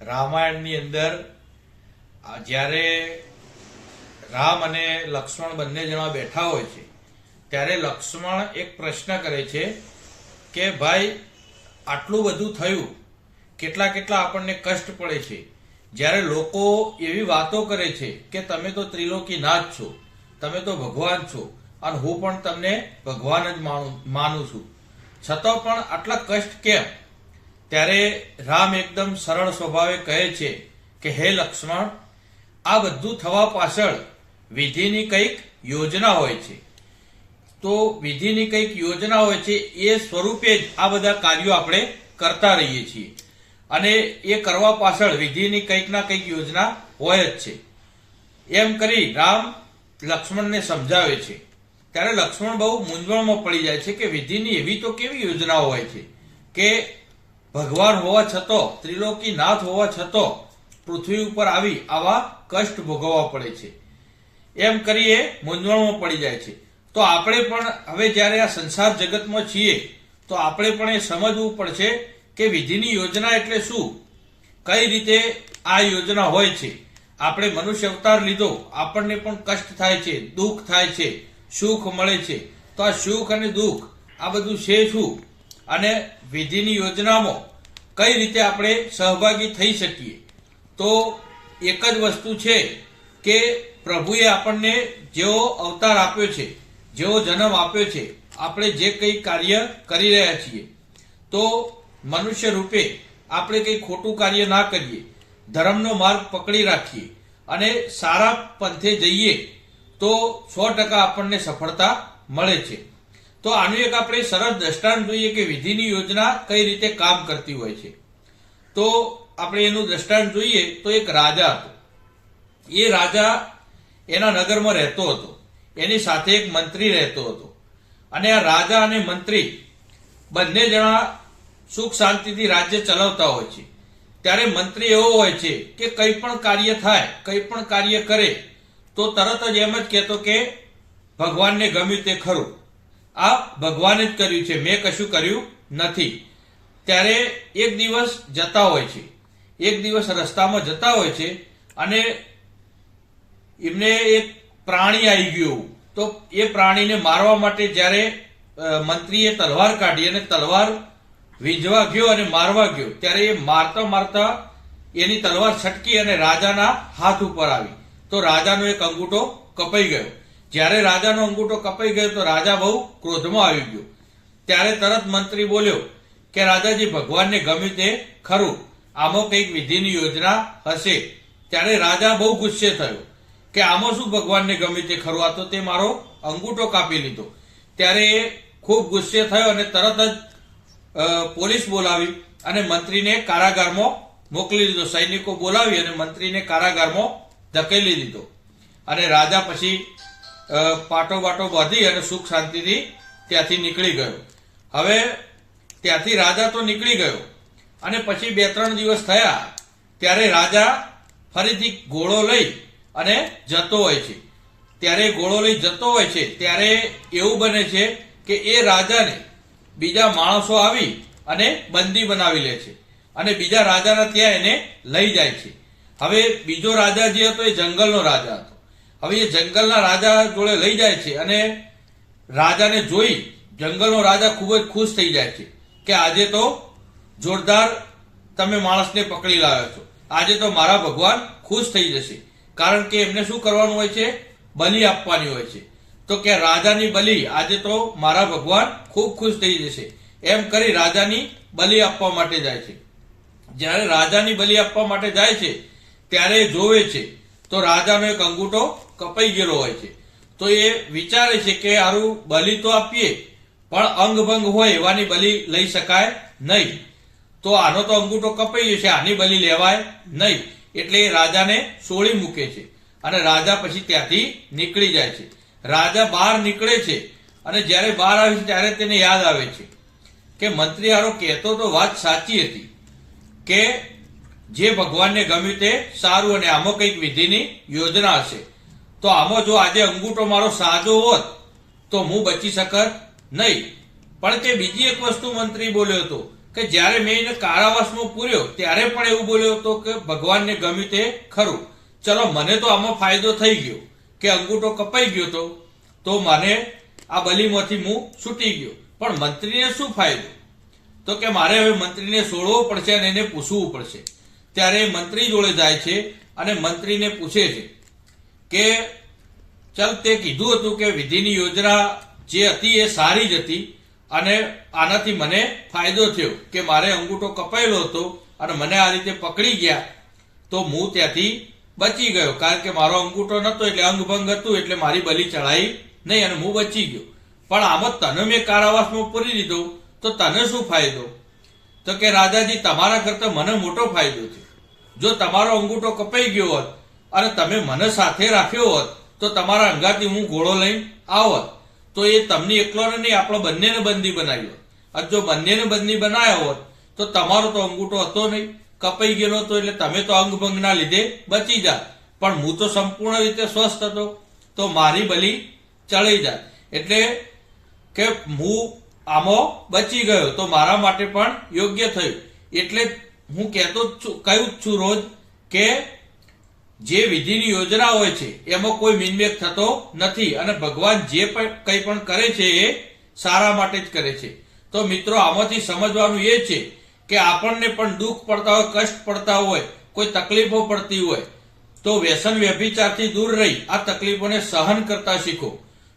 રામાયણની અંદર જ્યારે રામ અને લક્ષ્મણ બંને જણા બેઠા હોય છે ત્યારે લક્ષ્મણ એક પ્રશ્ન કરે છે કે ભાઈ આટલું બધું થયું, કેટલા કેટલા આપણને કષ્ટ પડે છે, જ્યારે લોકો એવી વાતો કરે છે કે તમે તો ત્રિલોકીનાથ છો, તમે તો ભગવાન છો અને હું પણ તમને ભગવાન જ માનું છું, છતાં પણ આટલા કષ્ટ કેમ? ત્યારે રામ એકદમ સરળ સ્વભાવે કહે છે કે હે લક્ષ્મણ, આ બધું થવા પાછળ વિધિની કંઈક યોજના હોય છે. તો વિધિની કંઈક યોજના હોય છે, એ સ્વરૂપે જ આ બધા કાર્યો આપણે કરતા રહીએ છીએ અને એ કરવા પાછળ વિધિની કંઈક ના કંઈક યોજના હોય જ છે. એમ કરી રામ લક્ષ્મણને સમજાવે છે. ત્યારે લક્ષ્મણ બહુ મૂંઝવણમાં પડી જાય છે કે વિધિની એવી તો કેવી યોજનાઓ હોય છે કે ભગવાન હોવા છતાં, ત્રિલોકીનાથ હોવા છતાં પૃથ્વી ઉપર આવી આવા કષ્ટ ભોગવવા પડે છે. એમ કરી એ મૂંઝવણમાં પડી જાય છે. તો આપણે પણ હવે જ્યારે આ સંસાર જગતમાં છીએ તો આપણે પણ એ સમજવું પડશે કે વિધિની યોજના એટલે શું, કઈ રીતે આ યોજના હોય છે. આપણે મનુષ્ય અવતાર લીધો, આપણને પણ કષ્ટ થાય છે, દુઃખ થાય છે, સુખ મળે છે. તો આ સુખ અને દુઃખ આ બધું છે શું, અને વિધિની યોજનામાં કઈ રીતે આપણે સહભાગી થઈ શકીએ? તો એક જ વસ્તુ છે કે પ્રભુએ આપણને જેવો અવતાર આપ્યો છે, જેવો જન્મ આપ્યો છે, આપણે જે કંઈ કાર્ય કરી રહ્યા છીએ તો મનુષ્ય રૂપે આપણે કંઈ ખોટું કાર્ય ના કરીએ, ધર્મનો માર્ગ પકડી રાખીએ અને સારા પંથે જઈએ તો 100% આપણને સફળતા મળે છે. તો આનું એક આપણે સરળ દ્રષ્ટાંત જોઈએ કે વિધિની યોજના કઈ રીતે કામ કરતી હોય છે. તો આપણે એનું દ્રષ્ટાંત જોઈએ તો એક રાજા હતો. એ રાજા એના નગરમાં રહેતો હતો, એની સાથે એક મંત્રી રહેતો હતો અને આ રાજા અને મંત્રી બંને જણા સુખ શાંતિથી રાજ્ય ચલાવતા હોય છે. ત્યારે મંત્રી એવો હોય છે કે કંઈ પણ કાર્ય થાય, કંઈ પણ કાર્ય કરે તો તરત જ એમ જ કહેતો કે ભગવાનને ગમ્યું તે ખરું, આ ભગવાને જ કર્યું છે, મેં કશું કર્યું નથી. ત્યારે એક દિવસ જતા હોય છે, એક દિવસ રસ્તામાં જતા હોય છે અને એમને એક પ્રાણી આવી ગયું. તો એ પ્રાણીને મારવા માટે જ્યારે મંત્રીએ તલવાર કાઢી અને તલવાર વીંઝવા ગયો અને મારવા ગયો ત્યારે એ મારતા મારતા એની તલવાર છટકી અને રાજાના હાથ ઉપર આવી. તો રાજાનો એક અંગૂઠો કપાઈ ગયો. જ્યારે રાજાનો અંગૂઠો કપાઈ ગયો તો રાજા બહુ ક્રોધમાં આવી ગયો. ત્યારે તરત મંત્રી બોલ્યો કે રાજાજી, ભગવાનને ગમ્યું તે ખરું, આમાં કંઈક વિધિની યોજના હશે. ત્યારે રાજા બહુ ગુસ્સે થયો કે આમાં શું ભગવાનને ગમ્યું તે ખરું, આ તો તે મારો અંગૂઠો કાપી લીધો. ત્યારે એ ખૂબ ગુસ્સે થયો અને તરત જ પોલીસ બોલાવી અને મંત્રીને કારાગારમાં મોકલી દીધો. સૈનિકો બોલાવી અને મંત્રીને કારાગારમાં ધકેલી દીધો અને રાજા પછી પાટો બાટો બાંધી અને સુખ શાંતિથી ત્યાંથી નીકળી ગયો. હવે ત્યાંથી રાજા તો નીકળી ગયો અને પછી 2-3 દિવસ થયા ત્યારે રાજા ફરીથી ઘોડો લઈ અને જતો હોય છે. ત્યારે ઘોડો લઈ જતો હોય છે ત્યારે એવું બને છે કે એ રાજાને બીજા માણસો આવી અને બંદી બનાવી લે છે અને બીજા રાજાના ત્યાં એને લઈ જાય છે. હવે બીજો રાજા જે હતો એ જંગલનો રાજા હતો. હવે એ જંગલના રાજા જોડે લઈ જાય છે અને રાજાને જોઈ જંગલનો રાજા ખૂબ જ ખુશ થઈ જાય છે કે આજે તો જોરદાર તમે માણસને પકડી લાવ્યો છો, આજે તો મારા ભગવાન ખુશ થઈ જશે. કારણ કે એમને શું કરવાનું હોય છે? બલિ આપવાની હોય છે. તો કે રાજાની બલિ આજે તો મારા ભગવાન ખૂબ ખુશ થઈ જશે. એમ કરી રાજાની બલિ આપવા માટે જાય છે. જ્યારે રાજાની બલિ આપવા માટે જાય છે ત્યારે જોવે છે તો રાજાનો એક અંગૂઠો કપાઈ ગયેલો હોય છે. તો એ વિચારે છે કે આરું બલિ તો આપીએ પણ અંગભંગ હોય એવાની બલિ લઈ શકાય નહીં. તો આનો તો અંગૂઠો કપાઈ ગયો છે, આની બલિ લેવાય નહીં. એટલે એ રાજાને છોડી મૂકે છે અને રાજા પછી ત્યાંથી નીકળી જાય છે. રાજા બહાર નીકળે છે અને જ્યારે બહાર આવે છે ત્યારે તેને યાદ આવે છે કે મંત્રી હારો કહેતો તો વાત સાચી હતી કે જે ભગવાનને ગમ્યું તે સારું અને આમાં કંઈક વિધિની યોજના હશે. તો આમાં જો આજે અંગૂઠો મારો સાજો હોત તો હું બચી શકત નહીં. પણ તે બીજી એક વસ્તુ મંત્રી બોલ્યો હતો કે જ્યારે મેં એને કારાવાસમાં પૂર્યો ત્યારે પણ એવું બોલ્યો હતો કે ભગવાનને ગમ્યું તે ખરું, ચલો મને તો આમાં ફાયદો થઈ ગયો કે અંગૂઠો કપાઈ ગયો તો મને આ બલીમાંથી હું છૂટી ગયો. પણ મંત્રીને શું ફાયદો? તો કે મારે હવે મંત્રીને છોડવો પડશે અને એને પૂછવું પડશે. ત્યારે મંત્રી જોડે જાય છે અને મંત્રીને પૂછે છે કે ચાલ તે કીધું હતું કે વિધિની યોજના જે હતી એ સારી જ હતી અને આનાથી મને ફાયદો થયો કે મારે અંગૂઠો કપાયેલો હતો અને મને આ રીતે પકડી ગયા તો હું ત્યાંથી બચી ગયો, કારણ કે મારો અંગૂઠો નતો એટલે અંગભંગ હતું એટલે મારી બલી ચડાઈ નહીં અને હું બચી ગયો. પણ આમાં તને મેં કારાવાસમાં પૂરી દીધો તો તને શું ફાયદો? તો કે રાજાજી તમારા કરતા મને મોટો ફાયદો થયો. જો તમારો અંગૂઠો કપાઈ ગયો હોત અને તમે મને સાથે રાખ્યો હોત તો તમારા અંગાથી હું ઘોડો લઈને આવત તો એ તમને એકલોને નહીં આપણે બંનેને બંદી બનાવ્યો. અને જો બંનેને બંદી બનાવ્યા હોત તો તમારો તો અંગૂઠો હતો નહીં, કપાઈ ગયેલો હતો એટલે તમે તો અંગભંગના લીધે બચી જાત, પણ હું તો સંપૂર્ણ રીતે સ્વસ્થ હતો તો મારી બલી ચડી જાય. એટલે કે હું આમાં બચી ગયો તો મારા માટે પણ યોગ્ય થયું. એટલે હું કહેતો કહું જ છું રોજ કે જે વિધિની યોજના હોય છે એમાં કોઈ મિનમેક થતો નથી અને ભગવાન જે પણ કંઈ પણ કરે છે એ સારા માટે જ કરે છે. તો મિત્રો આમાંથી સમજવાનું એ છે કે આપણને પણ દુઃખ પડતા હોય, કષ્ટ પડતા હોય, કોઈ તકલીફો પડતી હોય તો વ્યસન વ્યભિચારથી દૂર રહી આ તકલીફોને સહન કરતા શીખો.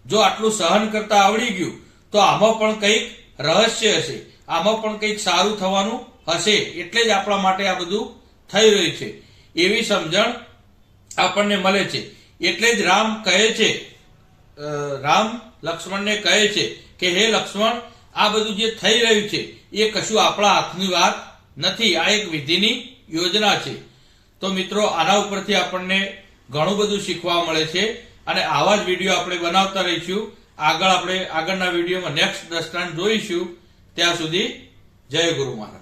જો આટલું સહન કરતા આવડી ગયું તો આમાં પણ કંઈક રહસ્ય હશે, આમાં પણ કંઈક સારું થવાનું હશે, એટલે જ આપણા માટે આ બધું થઈ રહ્યું છે એવી સમજણ આપણને મળે છે. એટલે જ રામ કહે છે, રામ લક્ષ્મણને કહે છે કે હે લક્ષ્મણ, આ બધું જે થઈ રહ્યું છે એ કશું આપણા હાથની વાત નથી, આ એક વિધિની યોજના છે. તો મિત્રો આના ઉપરથી આપણને ઘણું બધું શીખવા મળે છે અને આવા જ વિડીયો આપણે બનાવતા રહીશું. આગળના વિડીયોમાં નેક્સ્ટ દ્રષ્ટાંત જોઈશું. ત્યાં સુધી જય ગુરુ મહારાજ.